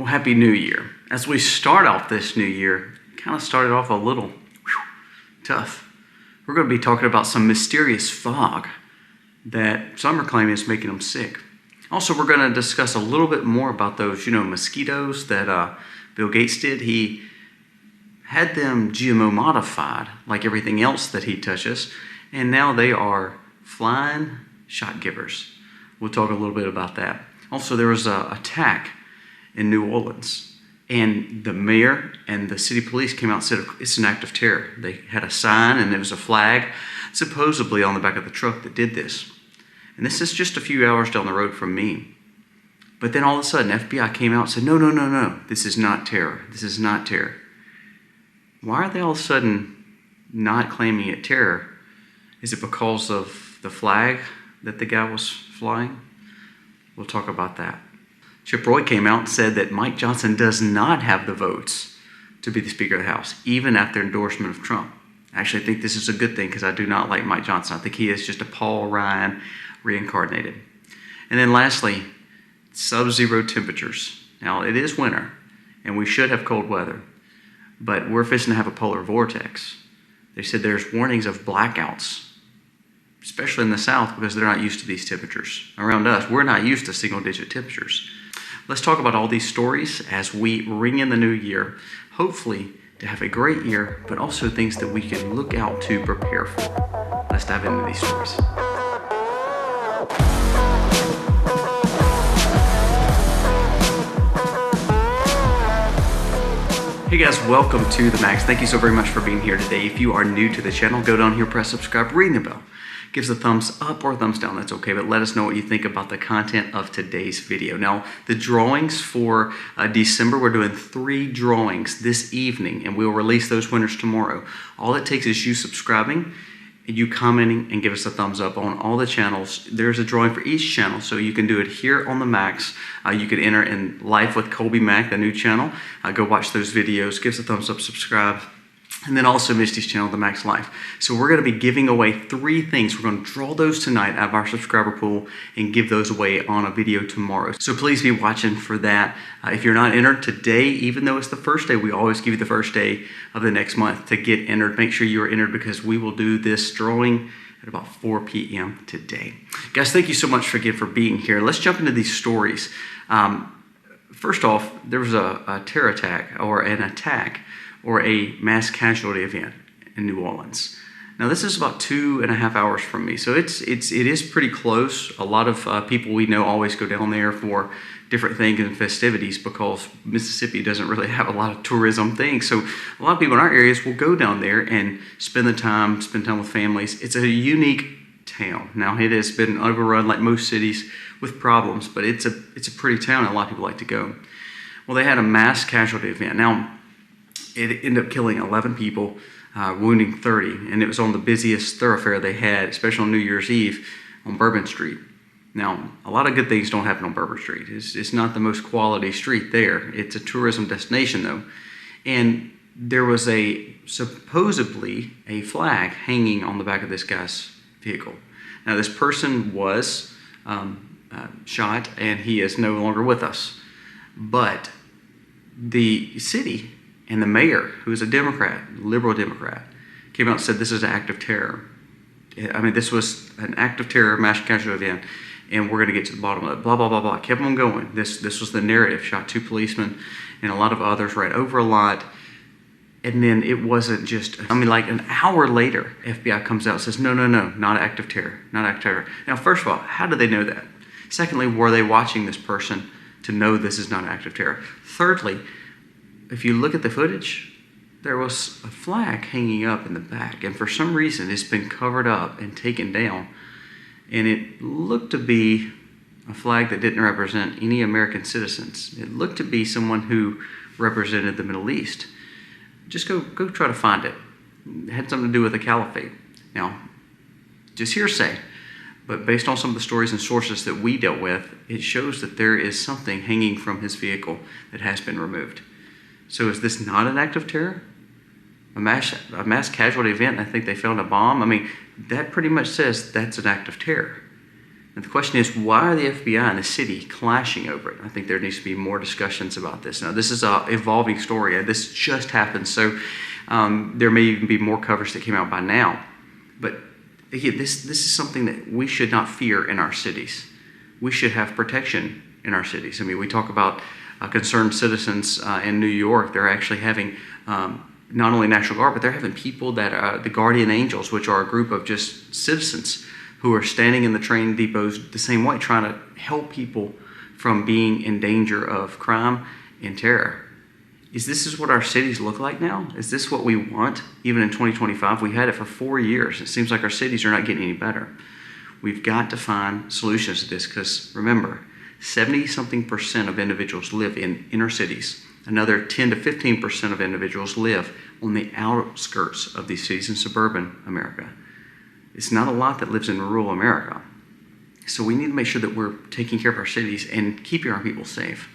Happy New Year. As we start off this new year, kind of started off a little tough. We're going to be talking about some mysterious fog that some are claiming is making them sick. Also, we're going to discuss a little bit more about those, mosquitoes that Bill Gates did. He had them GMO modified, like everything else that he touches, and now they are flying shot givers. We'll talk a little bit about that. Also, there was an attack in New Orleans, and the mayor and the city police came out and said it's an act of terror. They had a sign and there was a flag supposedly on the back of the truck that did this. And this is just a few hours down the road from me. But then all of a sudden, FBI came out and said, no, this is not terror. This is not terror. Why are they all of a sudden not claiming it terror? Is it because of the flag that the guy was flying? We'll talk about that. Chip Roy came out and said that Mike Johnson does not have the votes to be the Speaker of the House, even after endorsement of Trump. I actually think this is a good thing because I do not like Mike Johnson. I think he is just a Paul Ryan reincarnated. And then lastly, sub-zero temperatures. Now, it is winter, and we should have cold weather, but we're fixing to have a polar vortex. They said there's warnings of blackouts, especially in the South, because they're not used to these temperatures. Around us, we're not used to single-digit temperatures. Let's talk about all these stories as we ring in the new year, hopefully to have a great year, but also things that we can look out to prepare for. Let's dive into these stories. Hey guys, welcome to The Max. Thank you so very much for being here today. If you are new to the channel, go down here, press subscribe, ring the bell. Give us a thumbs up or a thumbs down, that's okay, but let us know what you think about the content of today's video. Now, the drawings for December, we're doing 3 drawings this evening, and we'll release those winners tomorrow. All it takes is you subscribing, you commenting, and give us a thumbs up on all the channels. There's a drawing for each channel, so you can do it here on the Max. You can enter in Life with Colby Mack, the new channel. Go watch those videos, give us a thumbs up, subscribe, and then also Misty's channel, The Max Life. So we're going to be giving away 3 things. We're going to draw those tonight out of our subscriber pool and give those away on a video tomorrow. So please be watching for that. If you're not entered today, even though it's the first day, we always give you the first day of the next month to get entered. Make sure you are entered because we will do this drawing at about 4 p.m. today. Guys, thank you so much for being here. Let's jump into these stories. First off, there was a terror attack or an attack or a mass casualty event in New Orleans. Now this is about 2.5 hours from me, so it is pretty close. A lot of people we know always go down there for different things and festivities because Mississippi doesn't really have a lot of tourism things. So a lot of people in our areas will go down there and spend time with families. It's a unique town. Now it has been overrun like most cities with problems, but it's a pretty town and a lot of people like to go. Well, they had a mass casualty event. Now, it ended up killing 11 people, wounding 30, and it was on the busiest thoroughfare they had, especially on New Year's Eve on Bourbon Street. Now, a lot of good things don't happen on Bourbon Street. It's not the most quality street there. It's a tourism destination, though. And there was supposedly a flag hanging on the back of this guy's vehicle. Now, this person was shot, and he is no longer with us. But the city and the mayor, who is a Democrat, liberal Democrat, came out and said this is an act of terror. I mean, this was an act of terror, mass casualty event, and we're going to get to the bottom of it. Blah, blah, blah, blah. Kept on going. This was the narrative. Shot 2 policemen and a lot of others, right over a lot. And then it wasn't just, like an hour later, FBI comes out and says, no, not an act of terror, not an act of terror. Now, first of all, how did they know that? Secondly, were they watching this person to know this is not an act of terror? Thirdly, if you look at the footage, there was a flag hanging up in the back, and for some reason it's been covered up and taken down, and it looked to be a flag that didn't represent any American citizens. It looked to be someone who represented the Middle East. Just go try to find it. It had something to do with the caliphate. Now, just hearsay, but based on some of the stories and sources that we dealt with, it shows that there is something hanging from his vehicle that has been removed. So is this not an act of terror? A mass casualty event, I think they found a bomb. I mean, that pretty much says that's an act of terror. And the question is, why are the FBI and the city clashing over it? I think there needs to be more discussions about this. Now, this is an evolving story. This just happened, so there may even be more coverage that came out by now. But again, this is something that we should not fear in our cities. We should have protection in our cities. I mean, we talk about concerned citizens in New York. They're actually having not only National Guard, but they're having people that are the Guardian Angels, which are a group of just citizens who are standing in the train depots the same way, trying to help people from being in danger of crime and terror. Is this what our cities look like now? Is this what we want even in 2025? We had it for 4 years. It seems like our cities are not getting any better. We've got to find solutions to this because remember, 70-something% of individuals live in inner cities. Another 10 to 15% of individuals live on the outskirts of these cities in suburban America. It's not a lot that lives in rural America. So we need to make sure that we're taking care of our cities and keeping our people safe.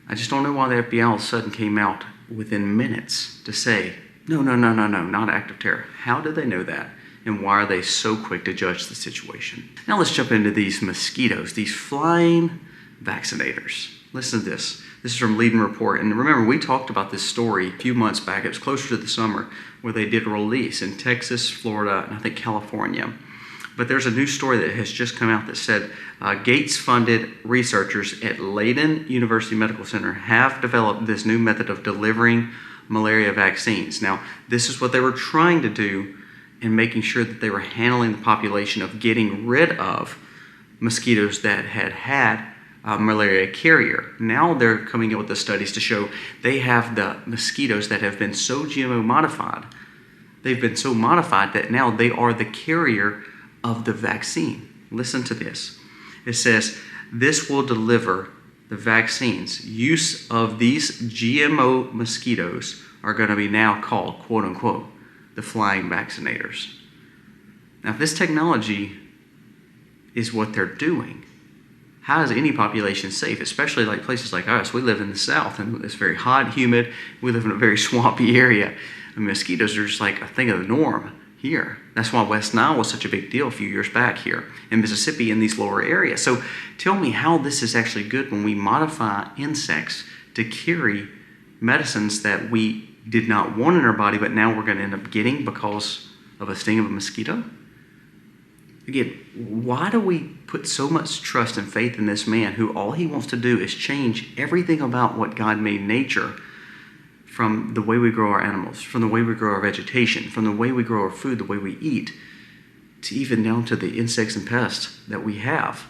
I just don't know why the FBI all of a sudden came out within minutes to say, no, not act of terror. How did they know that? And why are they so quick to judge the situation? Now let's jump into these mosquitoes, these flying vaccinators. Listen to this. This is from Leading Report. And remember, we talked about this story a few months back. It was closer to the summer where they did a release in Texas, Florida, and I think California. But there's a new story that has just come out that said Gates-funded researchers at Leiden University Medical Center have developed this new method of delivering malaria vaccines. Now, this is what they were trying to do in making sure that they were handling the population of getting rid of mosquitoes that had malaria carrier. Now they're coming up with the studies to show they have the mosquitoes that have been so GMO modified. They've been so modified that now they are the carrier of the vaccine. Listen to this. It says, this will deliver the vaccines. Use of these GMO mosquitoes are going to be now called, quote unquote, the flying vaccinators. Now, if this technology is what they're doing, how is any population safe, especially like places like us? We live in the South and it's very hot, humid. We live in a very swampy area. And mosquitoes are just like a thing of the norm here. That's why West Nile was such a big deal a few years back here in Mississippi in these lower areas. So tell me how this is actually good when we modify insects to carry medicines that we did not want in our body, but now we're going to end up getting because of a sting of a mosquito? Again, why do we put so much trust and faith in this man who all he wants to do is change everything about what God made nature, from the way we grow our animals, from the way we grow our vegetation, from the way we grow our food, the way we eat, to even down to the insects and pests that we have?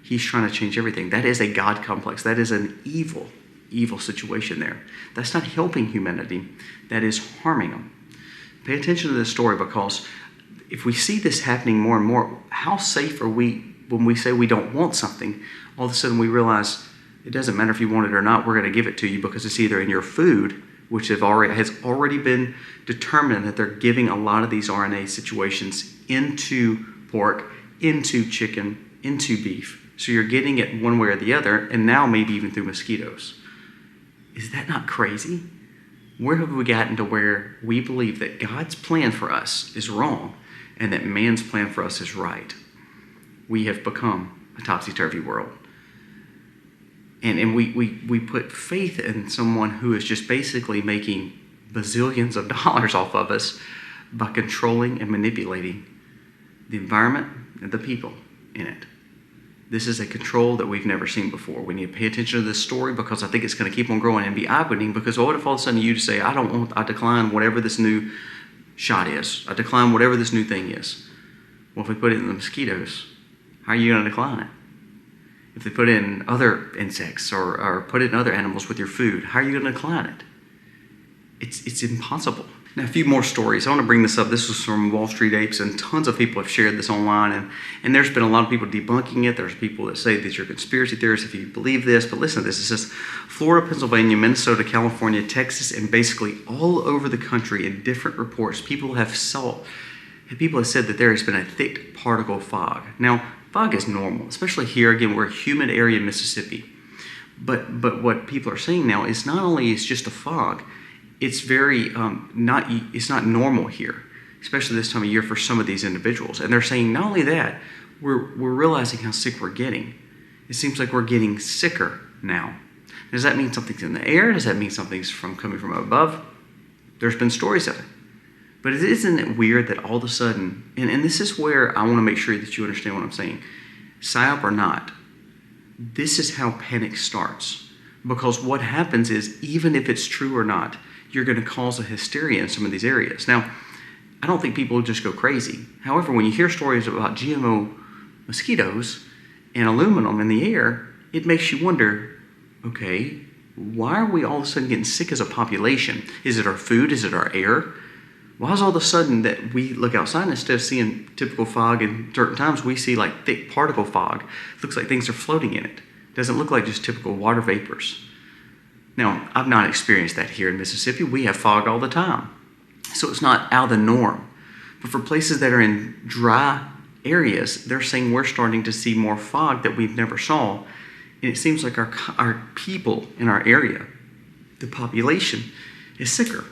He's trying to change everything. That is a God complex. That is an evil situation there. That's not helping humanity. That is harming them. Pay attention to this story, because if we see this happening more and more, how safe are we when we say we don't want something? All of a sudden we realize it doesn't matter if you want it or not, we're going to give it to you because it's either in your food, which has already been determined that they're giving a lot of these RNA situations into pork, into chicken, into beef. So you're getting it one way or the other, and now maybe even through mosquitoes. Is that not crazy? Where have we gotten to where we believe that God's plan for us is wrong and that man's plan for us is right? We have become a topsy-turvy world. And we put faith in someone who is just basically making bazillions of dollars off of us by controlling and manipulating the environment and the people in it. This is a control that we've never seen before. We need to pay attention to this story, because I think it's going to keep on growing and be eye-opening. Because what if all of a sudden you say, I decline whatever this new shot is. I decline whatever this new thing is. Well, if we put it in the mosquitoes, how are you going to decline it? If they put it in other insects or put it in other animals with your food, how are you going to decline it? It's impossible. Now, a few more stories. I want to bring this up. This was from Wall Street Apes, and tons of people have shared this online, and there's been a lot of people debunking it. There's people that say that you're conspiracy theorists if you believe this, but listen to this. It says Florida, Pennsylvania, Minnesota, California, Texas, and basically all over the country in different reports, people have said that there has been a thick particle fog. Now, fog is normal, especially here. Again, we're a humid area in Mississippi. But what people are saying now is not only is just a fog, it's very it's not normal here, especially this time of year for some of these individuals. And they're saying not only that, we're realizing how sick we're getting. It seems like we're getting sicker now. Does that mean something's in the air? Does that mean something's coming from above? There's been stories of it. But isn't it weird that all of a sudden, and this is where I want to make sure that you understand what I'm saying, psyop or not, this is how panic starts. Because what happens is, even if it's true or not, you're going to cause a hysteria in some of these areas. Now, I don't think people just go crazy. However, when you hear stories about GMO mosquitoes and aluminum in the air, it makes you wonder, okay, why are we all of a sudden getting sick as a population? Is it our food? Is it our air? Why is all of a sudden that we look outside and instead of seeing typical fog in certain times, we see like thick particle fog? It looks like things are floating in it. It doesn't look like just typical water vapors. Now, I've not experienced that here in Mississippi. We have fog all the time. So it's not out of the norm. But for places that are in dry areas, they're saying we're starting to see more fog that we've never saw. And it seems like our people in our area, the population, is sicker.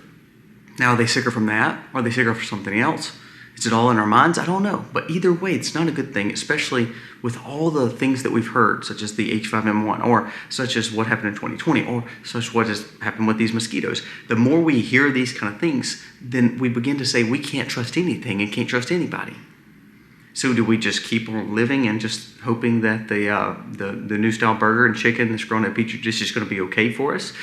Now, are they sicker from that? Or are they sicker for something else? Is it all in our minds? I don't know. But either way, it's not a good thing, especially with all the things that we've heard, such as the H5N1, or such as what happened in 2020, or such what has happened with these mosquitoes. The more we hear these kind of things, then we begin to say we can't trust anything and can't trust anybody. So do we just keep on living and just hoping that the new style burger and chicken that's grown at Petri dish is going to be okay for us?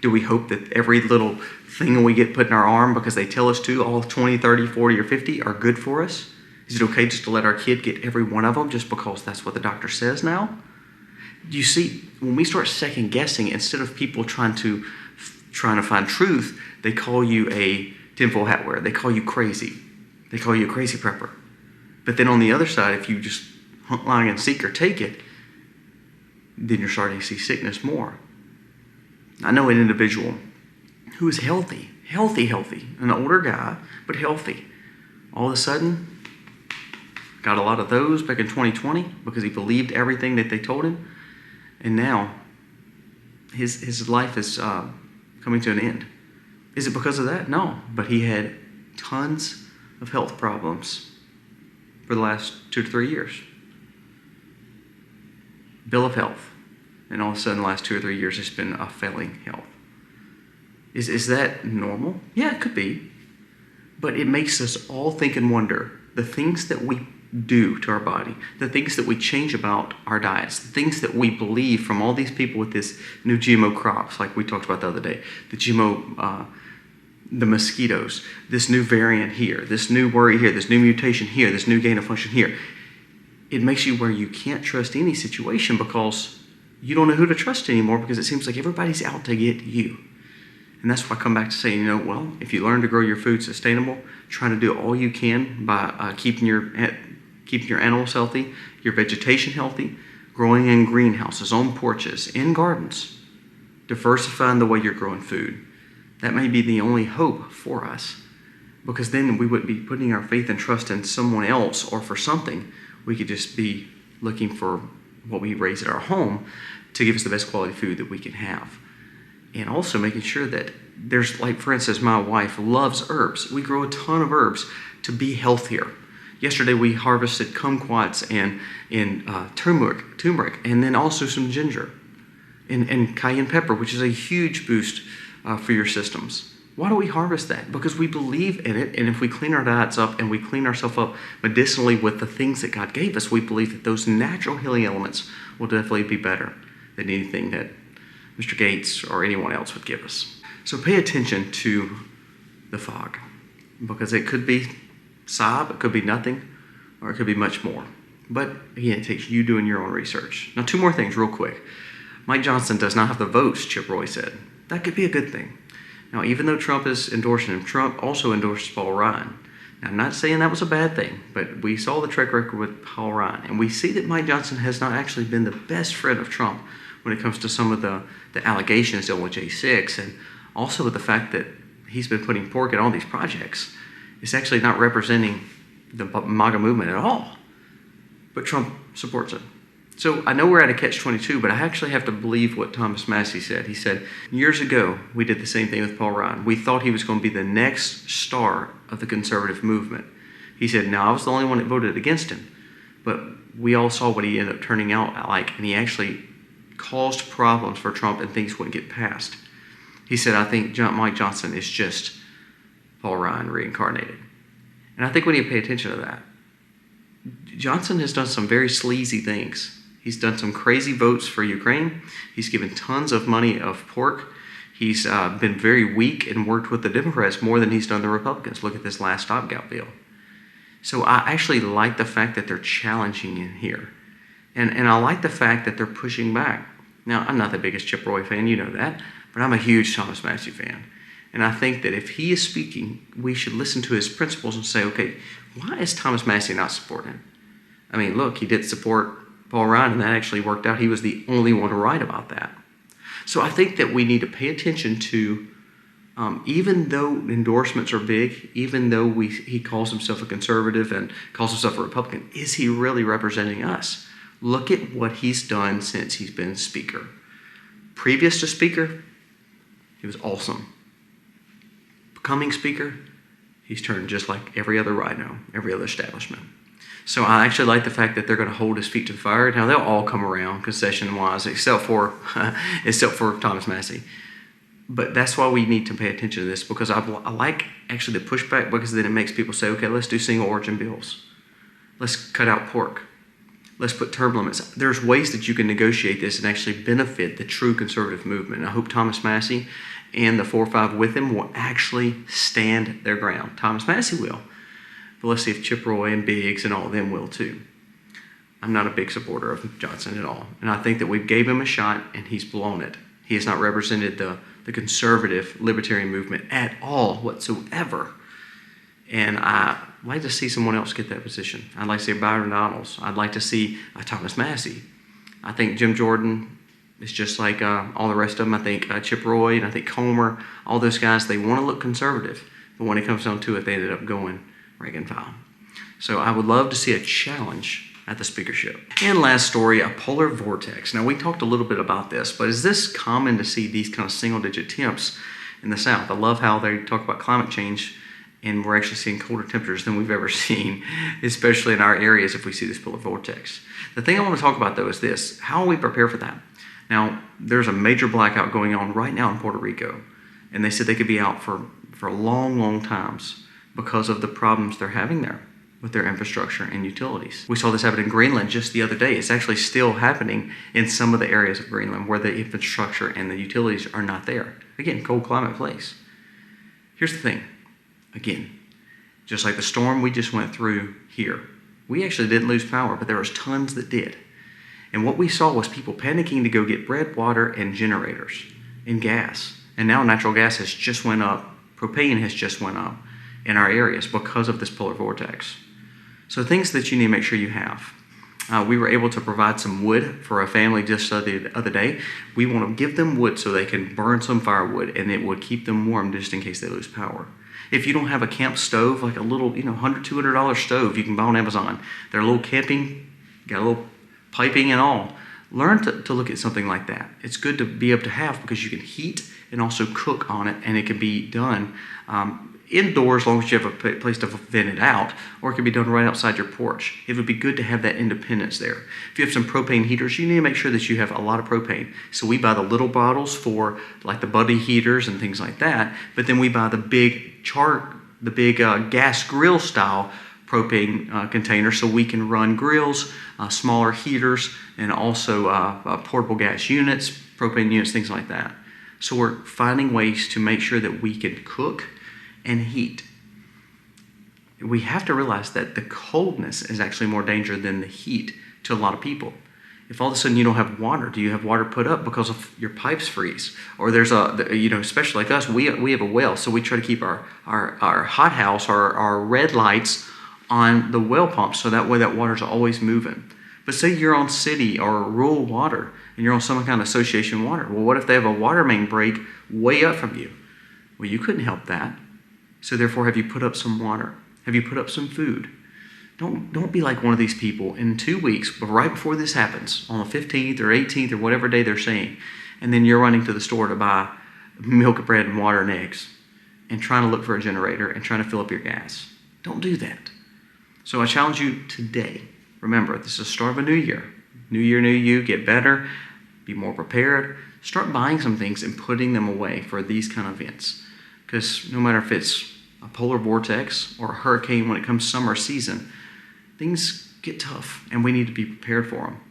Do we hope that every little thing we get put in our arm because they tell us to, all 20, 30, 40, or 50, are good for us? Is it okay just to let our kid get every one of them just because that's what the doctor says now? You see, when we start second guessing, instead of people trying to find truth, they call you a tinfoil hat wearer. They call you crazy. They call you a crazy prepper. But then on the other side, if you just hunt, lie, and seek or take it, then you're starting to see sickness more. I know an individual who is healthy, an older guy, but healthy. All of a sudden, got a lot of those back in 2020 because he believed everything that they told him. And now, his life is coming to an end. Is it because of that? No, but he had tons of health problems for the last 2 to 3 years. Bill of health. And all of a sudden, the last 2 or 3 years, it's been a failing health. Is that normal? Yeah, it could be. But it makes us all think and wonder, the things that we do to our body, the things that we change about our diets, the things that we believe from all these people with this new GMO crops, like we talked about the other day, the GMO, the mosquitoes, this new variant here, this new worry here, this new mutation here, this new gain of function here. It makes you where you can't trust any situation because you don't know who to trust anymore because it seems like everybody's out to get you. And that's why I come back to saying, well, if you learn to grow your food sustainable, try to do all you can by keeping your animals healthy, your vegetation healthy, growing in greenhouses, on porches, in gardens, diversifying the way you're growing food. That may be the only hope for us, because then we wouldn't be putting our faith and trust in someone else or for something. We could just be looking for what we raise at our home to give us the best quality food that we can have. And also making sure that there's, like, for instance, my wife loves herbs. We grow a ton of herbs to be healthier. Yesterday we harvested kumquats and turmeric, and then also some ginger and cayenne pepper, which is a huge boost for your systems. Why do we harvest that? Because we believe in it, and if we clean our diets up and we clean ourselves up medicinally with the things that God gave us, we believe that those natural healing elements will definitely be better than anything that Mr. Gates or anyone else would give us. So pay attention to the fog, because it could be psyop, it could be nothing, or it could be much more. But again, it takes you doing your own research. Now, 2 more things real quick. Mike Johnson does not have the votes, Chip Roy said. That could be a good thing. Now, even though Trump is endorsing him, Trump also endorsed Paul Ryan. Now, I'm not saying that was a bad thing, but we saw the track record with Paul Ryan, and we see that Mike Johnson has not actually been the best friend of Trump when it comes to some of the allegations dealing with J6, and also with the fact that he's been putting pork in all these projects. It's actually not representing the MAGA movement at all, but Trump supports it. So I know we're at a catch-22, but I actually have to believe what Thomas Massey said. He said, years ago, we did the same thing with Paul Ryan. We thought he was going to be the next star of the conservative movement. He said, now I was the only one that voted against him, but we all saw what he ended up turning out like, and he actually caused problems for Trump and things wouldn't get passed. He said, I think Mike Johnson is just Paul Ryan reincarnated. And I think we need to pay attention to that. Johnson has done some very sleazy things. He's done some crazy votes for Ukraine. He's given tons of money of pork. He's been very weak and worked with the Democrats more than he's done the Republicans. Look at this last stopgap bill. So I actually like the fact that they're challenging in here. And I like the fact that they're pushing back. Now, I'm not the biggest Chip Roy fan, you know that, but I'm a huge Thomas Massie fan. And I think that if he is speaking, we should listen to his principles and say, okay, why is Thomas Massie not supporting him? I mean, look, he did support Paul Ryan, and that actually worked out. He was the only one to write about that. So I think that we need to pay attention to, even though endorsements are big, even though he calls himself a conservative and calls himself a Republican, is he really representing us? Look at what he's done since he's been Speaker. Previous to Speaker, he was awesome. Becoming Speaker, he's turned just like every other rhino, every other establishment. So I actually like the fact that they're going to hold his feet to the fire. Now, they'll all come around concession-wise, except for Thomas Massie. But that's why we need to pay attention to this, because I like actually the pushback, because then it makes people say, okay, let's do single origin bills. Let's cut out pork. Let's put term limits. There's ways that you can negotiate this and actually benefit the true conservative movement. And I hope Thomas Massie and the 4 or 5 with him will actually stand their ground. Thomas Massie will. But let's see if Chip Roy and Biggs and all of them will too. I'm not a big supporter of Johnson at all. And I think that we gave him a shot and he's blown it. He has not represented the conservative libertarian movement at all whatsoever. And I'd like to see someone else get that position. I'd like to see Byron Donalds. I'd like to see Thomas Massie. I think Jim Jordan is just like all the rest of them. I think Chip Roy and I think Comer, all those guys, they want to look conservative. But when it comes down to it, they ended up going rank and file. So I would love to see a challenge at the speakership. And last story, a polar vortex. Now, we talked a little bit about this, but is this common to see these kind of single-digit temps in the South? I love how they talk about climate change, and we're actually seeing colder temperatures than we've ever seen, especially in our areas if we see this polar vortex. The thing I want to talk about, though, is this. How will we prepare for that? Now, there's a major blackout going on right now in Puerto Rico, and they said they could be out for long, long times because of the problems they're having there with their infrastructure and utilities. We saw this happen in Greenland just the other day. It's actually still happening in some of the areas of Greenland where the infrastructure and the utilities are not there. Again, cold climate place. Here's the thing. Again, just like the storm we just went through here, we actually didn't lose power, but there was tons that did. And what we saw was people panicking to go get bread, water, and generators, and gas. And now natural gas has just went up. Propane has just went up in our areas because of this polar vortex. So things that you need to make sure you have. We were able to provide some wood for a family just the other day. We want to give them wood so they can burn some firewood, and it would keep them warm just in case they lose power. If you don't have a camp stove, like a little, $100, $200 stove you can buy on Amazon, they're a little camping, got a little piping and all. Learn to look at something like that. It's good to be able to have because you can heat and also cook on it, and it can be done indoors as long as you have a place to vent it out, or it can be done right outside your porch. It would be good to have that independence there. If you have some propane heaters, you need to make sure that you have a lot of propane. So we buy the little bottles for like the buddy heaters and things like that, but then we buy the big gas grill style propane container so we can run grills, smaller heaters, and also portable gas units, propane units, things like that. So we're finding ways to make sure that we can cook and heat. We have to realize that the coldness is actually more danger than the heat to a lot of people. If all of a sudden you don't have water, do you have water put up because of your pipes freeze? Or there's especially like us, we have a well, so we try to keep our hot house, our red lights on the well pump, so that way that water's always moving. But say you're on city or rural water and you're on some kind of association water. Well, what if they have a water main break way up from you? Well, you couldn't help that. So therefore, have you put up some water? Have you put up some food? Don't be like one of these people in 2 weeks, but right before this happens, on the 15th or 18th or whatever day they're saying, and then you're running to the store to buy milk, bread, and water and eggs, and trying to look for a generator and trying to fill up your gas. Don't do that. So I challenge you today, Remember, this is the start of a new year. New year, new you, get better, be more prepared. Start buying some things and putting them away for these kind of events. Because no matter if it's a polar vortex or a hurricane when it comes summer season, things get tough and we need to be prepared for them.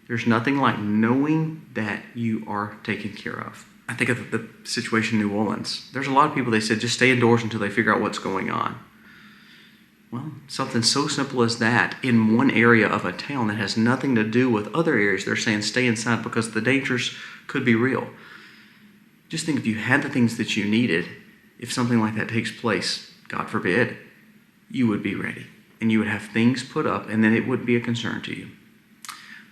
There's nothing like knowing that you are taken care of. I think of the situation in New Orleans. There's a lot of people, they said, just stay indoors until they figure out what's going on. Well, something so simple as that in one area of a town that has nothing to do with other areas, they're saying stay inside because the dangers could be real. Just think if you had the things that you needed, if something like that takes place, God forbid, you would be ready and you would have things put up and then it wouldn't be a concern to you.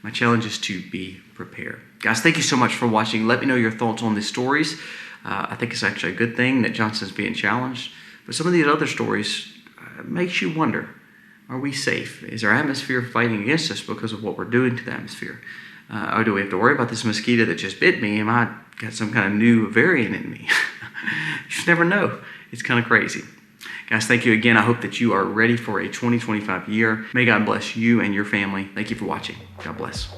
My challenge is to be prepared. Guys, thank you so much for watching. Let me know your thoughts on these stories. I think it's actually a good thing that Johnson's being challenged. But some of these other stories makes you wonder, are we safe? Is our atmosphere fighting against us because of what we're doing to the atmosphere? Or do we have to worry about this mosquito that just bit me? Am I got some kind of new variant in me? You just never know. It's kind of crazy. Guys, thank you again. I hope that you are ready for a 2025 year. May God bless you and your family. Thank you for watching. God bless.